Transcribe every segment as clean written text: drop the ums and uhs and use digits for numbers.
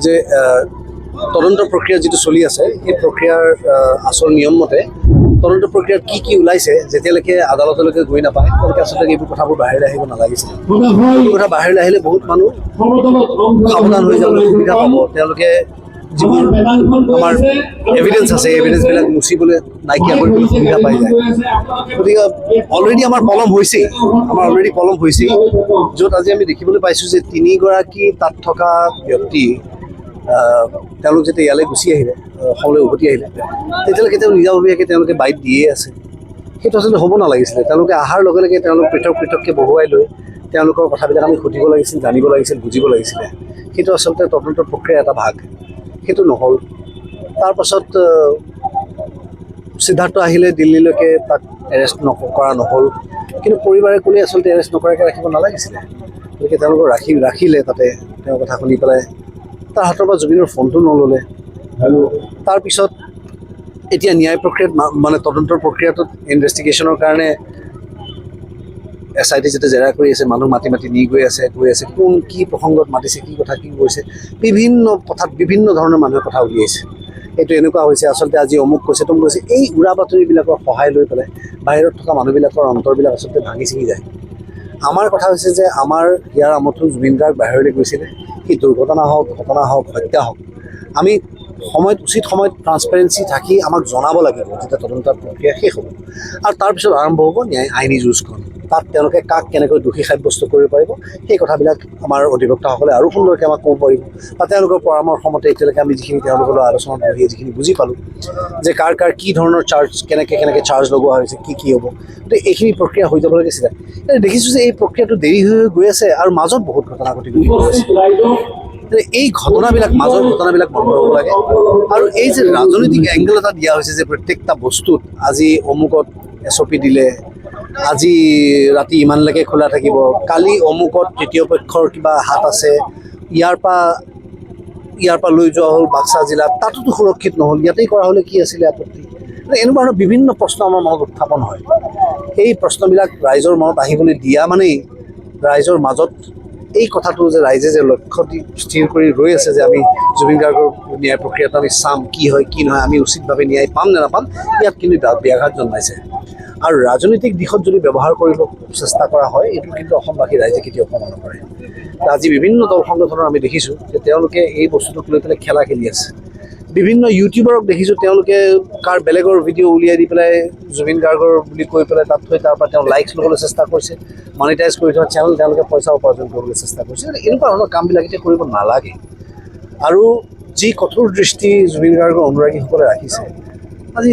যে তদন্ত প্ৰক্ৰিয়া যিটো চলি আছে এই প্ৰক্ৰিয়াৰ আচল নিয়ম মতে তদন্ত প্ৰক্ৰিয়াত কি ওলাইছে যেতিয়ালৈকে আদালতলৈকে গৈ নাপায় তেওঁলোকে আচলতে এইবোৰ কথাবোৰ বাহিৰলৈ আহিব নালাগিছিল। এইবোৰ কথা বাহিৰলৈ আহিলে বহুত মানুহ সাৱধান হৈ যাবলৈ সুবিধা পাব। তেওঁলোকে যিবোৰ আমাৰ এভিডেন্স আছে এভিডেন্সবিলাক মুচিবলৈ নাইকিয়া কৰিবলৈ সুবিধা পাই যায়। গতিকে অলৰেডি আমাৰ পলম হৈছেই য'ত আজি আমি দেখিবলৈ পাইছোঁ যে 3গৰাকী তাত থকা ব্যক্তি তেওঁলোক যেতিয়া ইয়ালৈ গুচি আহিলে অসমলৈ উভতি আহিলে তেতিয়ালৈকে তেওঁ নিজাববীয়াকৈ তেওঁলোকে বাইট দিয়ে আছে। সেইটো আচলতে হ'ব নালাগিছিলে। তেওঁলোকে অহাৰ লগে লগে তেওঁলোক পৃথককৈ বহুৱাই লৈ তেওঁলোকৰ কথাবিলাক আমি সুধিব লাগিছিল, জানিব লাগিছিল, বুজিব লাগিছিলে। সেইটো আচলতে তদন্ত প্ৰক্ৰিয়াৰ এটা ভাগ। সেইটো নহ'ল। তাৰপাছত সিদ্ধাৰ্থ আহিলে দিল্লীলৈকে, তাক এৰেষ্ট কৰা নহ'ল। কিন্তু পৰিবাৰে ক'লে আচলতে এৰেষ্ট নকৰাকৈ ৰাখিব নালাগিছিলে। গতিকে তেওঁলোকক ৰাখিলে তাতে তেওঁৰ কথা শুনি পেলাই। তাৰ হাতৰ পৰা জুবিনৰ ফোনটো নল'লে। আৰু তাৰপিছত এতিয়া ন্যায় প্ৰক্ৰিয়াত মানে তদন্তৰ প্ৰক্ৰিয়াটোত ইনভেষ্টিগেশ্যনৰ কাৰণে SIT যেতিয়া জেৰা কৰি আছে, মানুহ মাতি নি গৈ আছে কোন কি প্ৰসংগত মাতিছে, কি কথা কি কৈছে, বিভিন্ন কথাত বিভিন্ন ধৰণৰ মানুহে কথা উলিয়াইছে। এইটো এনেকুৱা হৈছে আচলতে আজি অমুক কৈছে তমুক কৈছে। এই উৰা বাতৰিবিলাকৰ সহায় লৈ পেলাই বাহিৰত থকা মানুহবিলাকৰ অন্তৰবিলাক আচলতে ভাঙি ছিঙি যায়। আমাৰ কথা হৈছে যে আমাৰ ইয়াৰ আমঠু জুবিন গাৰ্গ বাহিৰলৈ গৈছিলে। সি দুৰ্ঘটনা হওক, ঘটনা হওক, হত্যা হওক, আমি উচিত সময়ত ট্ৰান্সপেৰেঞ্চি থাকি আমাক জনাব লাগিব যেতিয়া তদন্ত প্ৰক্ৰিয়া শেষ হ'ব। আৰু তাৰপিছত আৰম্ভ হ'ব আইনী যুঁজখন। তাত তেওঁলোকে কাক কেনেকৈ দোষী সাব্যস্ত কৰিব পাৰিব সেই কথাবিলাক আমাৰ অধিবক্তাসকলে আৰু সুন্দৰকৈ আমাক ক'ব পাৰিব। বা তেওঁলোকৰ পৰামৰ্শ মতে এতিয়ালৈকে আমি যিখিনি তেওঁলোকৰ আলোচনাত বহি যিখিনি বুজি পালোঁ যে কাৰ কি ধৰণৰ চাৰ্জ কেনেকৈ চাৰ্জ লগোৱা হৈছে, কি হ'ব। গতিকে এইখিনি প্ৰক্ৰিয়া হৈ যাব লাগিছিলে। দেখিছোঁ যে এই প্ৰক্ৰিয়াটো দেৰি হৈ গৈ আছে আৰু মাজত বহুত ঘটনা ঘটি গৈ আছে। এই মাজৰ ঘটনাবিলাক বন্ধ হ'ব লাগে। আৰু এই যে ৰাজনৈতিক এংগল এটা দিয়া হৈছে যে প্ৰত্যেকটা বস্তুত আজি অমুকত SOP দিলে, আজি ৰাতি ইমানলৈকে খোলা থাকিব, কালি অমুকত তৃতীয় পক্ষৰ কিবা হাত আছে, ইয়াৰ পৰা লৈ যোৱা হ'ল বাক্সা জিলাত, তাতোতো সুৰক্ষিত নহ'ল, ইয়াতেই কৰা হ'লে কি আছিলে আপত্তি। এনেকুৱা ধৰণৰ বিভিন্ন প্ৰশ্ন আমাৰ মনত উত্থাপন হয়। এই প্ৰশ্নবিলাক ৰাইজৰ মনত আহিবলৈ দিয়া মানেই ৰাইজৰ মাজত এই কথাটো যে ৰাইজে যে লক্ষ্য স্থিৰ কৰি ৰৈ আছে যে আমি জুবিন গাৰ্গৰ ন্যায় প্ৰক্ৰিয়াটো আমি চাম, কি হয় কি নহয়, আমি উচিতভাৱে ন্যায় পাম নে নাপাম, ইয়াত কিন্তু ব্যাঘাত জন্মাইছে। আৰু ৰাজনৈতিক দিশত যদি ব্যৱহাৰ কৰিব চেষ্টা কৰা হয় এইটো কিন্তু অসমবাসী ৰাইজে কেতিয়াও ক্ষমা নকৰে। আজি বিভিন্ন দল সংগঠনৰ আমি দেখিছোঁ যে তেওঁলোকে এই বস্তুটোক লৈ পেলাই খেলা খেলি আছে। বিভিন্ন ইউটিউবাৰক দেখিছোঁ তেওঁলোকে বেলেগৰ ভিডিঅ' উলিয়াই দি পেলাই জুবিন গাৰ্গৰ বুলি কৈ পেলাই তাত থৈ তাৰ পৰা তেওঁ লাইকছ ল'বলৈ চেষ্টা কৰিছে, মনিটাইজ কৰি থোৱা চেনেল তেওঁলোকে পইচা উপাৰ্জন কৰিবলৈ চেষ্টা কৰিছে। এনেকুৱা ধৰণৰ কামবিলাক এতিয়া কৰিব নালাগে। আৰু যি কঠোৰ দৃষ্টি জুবিন গাৰ্গৰ অনুৰাগীসকলে ৰাখিছে, আজি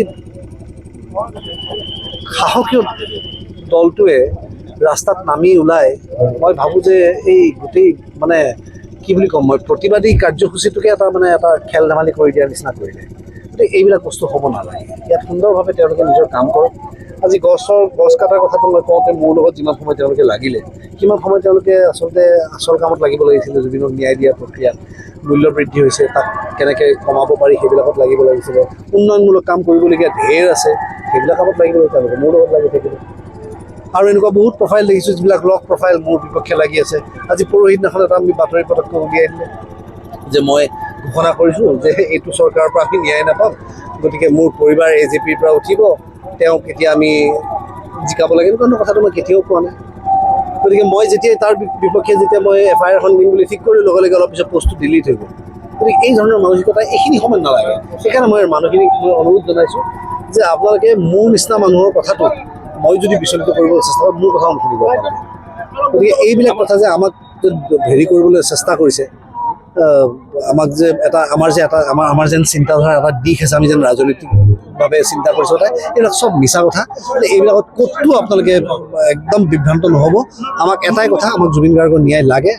সাহসীয় দলটোৱে ৰাস্তাত নামি ওলাই মই ভাবোঁ যে এই গোটেই কি বুলি ক'ম মই প্ৰতিবাদী কাৰ্যসূচীটোকে এটা খেল ধেমালি কৰি দিয়াৰ নিচিনা কৰিলে। গতিকে এইবিলাক বস্তু হ'ব নালাগে। ইয়াত সুন্দৰভাৱে তেওঁলোকে নিজৰ কাম কৰক। আজি গছ কটাৰ কথাটো মই কওঁতে মোৰ লগত যিমান সময় তেওঁলোকে লাগিলে সিমান সময় তেওঁলোকে আচলতে আচল কামত লাগিব লাগিছিলে। জুবিনক ন্যায় দিয়া প্ৰক্ৰিয়াত মূল্য বৃদ্ধি হৈছে, তাক কেনেকৈ কমাব পাৰি সেইবিলাকত লাগিব লাগিছিলে। উন্নয়নমূলক কাম কৰিবলগীয়া ঢেৰ আছে, সেইবিলাক কামত লাগিব তেওঁলোকে মোৰ লগত লাগি থাকিব। আৰু এনেকুৱা বহুত প্ৰফাইল দেখিছোঁ যিবিলাক লগ প্ৰফাইল মোৰ বিপক্ষে লাগি আছে। আজি পৰহিদিনাখন এটা আমি বাতৰি পটককৈ উলিয়াই দিলে যে মই ঘোষণা কৰিছোঁ যে এইটো চৰকাৰৰ পৰা আমি ন্যায় নাপাম, গতিকে মোৰ পৰিবাৰ AJPৰ পৰা উঠিব, তেওঁক এতিয়া আমি জিকাব লাগে। এনেকুৱা কথাটো মই কেতিয়াও কোৱা নাই। গতিকে মই যেতিয়াই তাৰ বিপক্ষে মই FIR এখন দিম বুলি ঠিক কৰি লগে লগে অলপ পিছত পষ্টটো ডিলিট হৈ গ'ল। গতিকে এই ধৰণৰ মানসিকতা এইখিনি সময়ত নালাগে। সেইকাৰণে মই মানুহখিনিক অনুৰোধ জনাইছোঁ যে আপোনালোকে মোৰ নিচিনা মানুহৰ কথাটো মই যদি বিচলিত কৰিবলৈ চেষ্টা কৰোঁ মোৰ কথা নুশুনিব আপোনালোকে। গতিকে এইবিলাক কথা যে আমাক কৰিবলৈ চেষ্টা কৰিছে, আমাক যে আমাৰ যেন চিন্তাধাৰা এটা দিশ আছে, আমি যেন ৰাজনৈতিকভাৱে চিন্তা কৰিছোঁ, এইবিলাক চব মিছা কথা। এইবিলাকত ক'তো আপোনালোকে একদম বিভ্ৰান্ত নহ'ব। আমাক এটাই কথা, আমাক জুবিন গাৰ্গৰ ন্যায় লাগে।